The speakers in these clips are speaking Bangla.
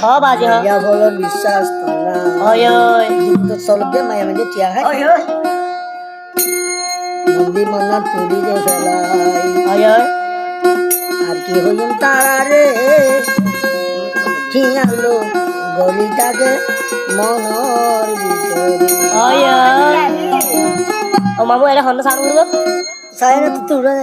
Ho baje ho. Ya bolo বিশ্বাস তোলা Oi oi. তো চলবে মায়া মানে টিয়া হয় Oi oi. মন্দির মনা তুলি যে ফেলাই Oi oi. আর কি হইম তারে ঠিয়ালো গলিটাকে মনর ভিতরে Oi oi. Oh mamu ada Honda sarung dulu. saya না তো তুলে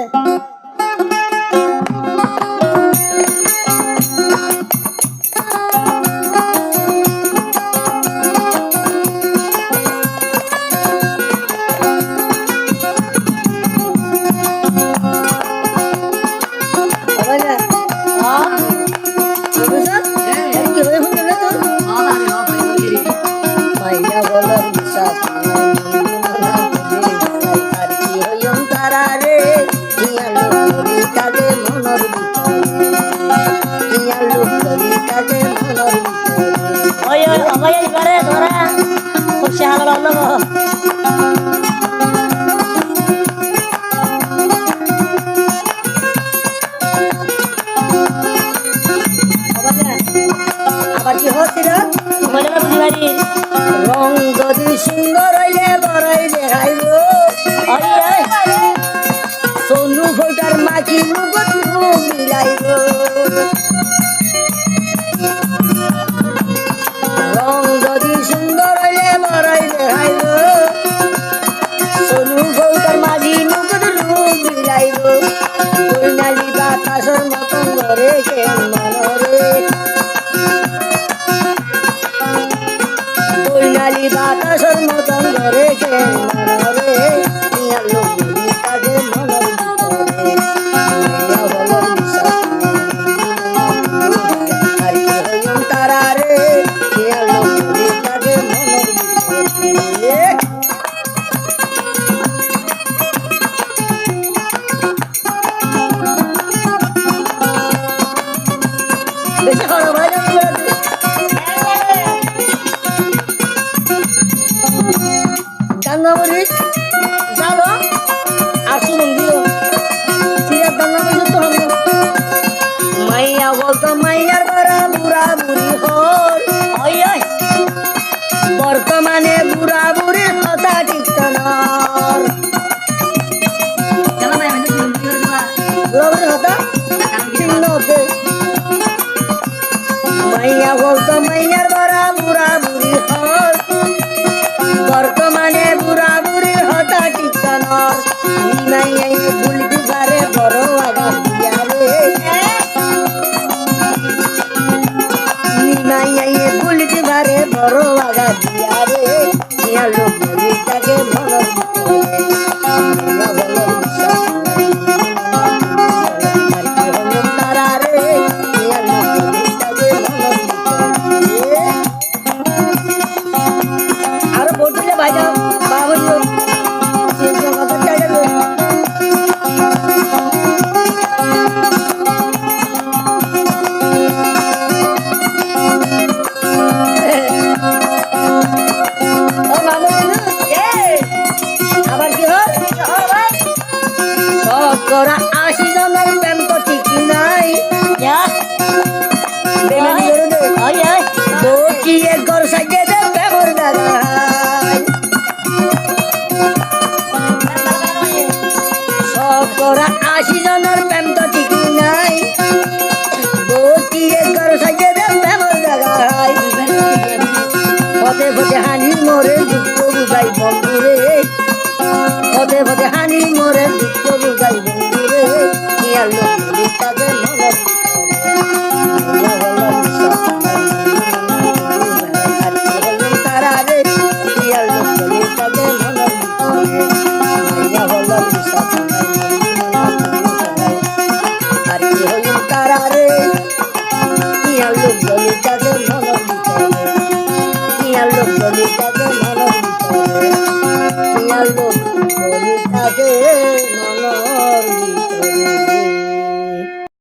Oi oi. Apa ya gimana suara? Kursi halal Allah. আবার কি হচ্ছিল Gimana lah buji bari? রং যদি সুন্দর হইলে বড়াই দেখাইব Oi oi. সোনু ফোটার মাছি মুগত মিলাইব রং যদি সুন্দর হইলে বড়াই দেখাইব সোনু ফোটার মাঝি মুগত মিলাইব বইনালি বাতাসর মতন ঘরে কেন মনরে বইনালি বাতাসর মতন ঘরে কেন মনরে নিয়া লোক কাজে মনর ভিতরে মায়া বলো বিশ্বাস আর কি হইম তারারে নিয়া লোক কাজে মনর ভিতরে বেশি করো ভাই গঙ্গাবরী চলো আসু মন্দির সিরা গঙ্গাবরী তো হবে মাইয়া বলতো মাইয়ার বড়া বুড়া বুড়ি হর Oi oi. বর্তমানে বুড়া বুড়ির কথা ঠিক নর Jangan main itu belum tidur dua. বুড়া বুড়ির কথা ঠিক নতে মাইয়া বলতো মাইয়ার বড়া বুড়া বুড়ি হর বর্তমানে বুড়া বুড়ির হতা ঠিক নর মাইয়া বুলবি ঘরে বড় আগা দিয়ারে মাইয়া বুলবি ঘরে বড় আগা দিয়ারে নিয়া লোক বলিটাকে মনর ভিতরে মাইয়া বলো বিশ্বাস আর কি হলো তারারে নিয়া লোক বলিটাকে মনর ভিতরে আরো বটুলে ভাজা বাবু কথা চাইলে আবার কি হয় সব করা 80 জনের প্রেম তো ঠিক নাই Ya. বেমানি করে দে Oi oi. বকিয়ে ঘর সাজিয়ে দে প্রেমর দাগায় সব করা 80 জনের প্রেম তো ঠিক নাই বকিয়ে ঘর সাজিয়ে দে প্রেমর দাগায় পথে পথে হানি মরে দুঃখ বুঝাই বন্ধুরে পথে পথে হানি মরে দুঃখ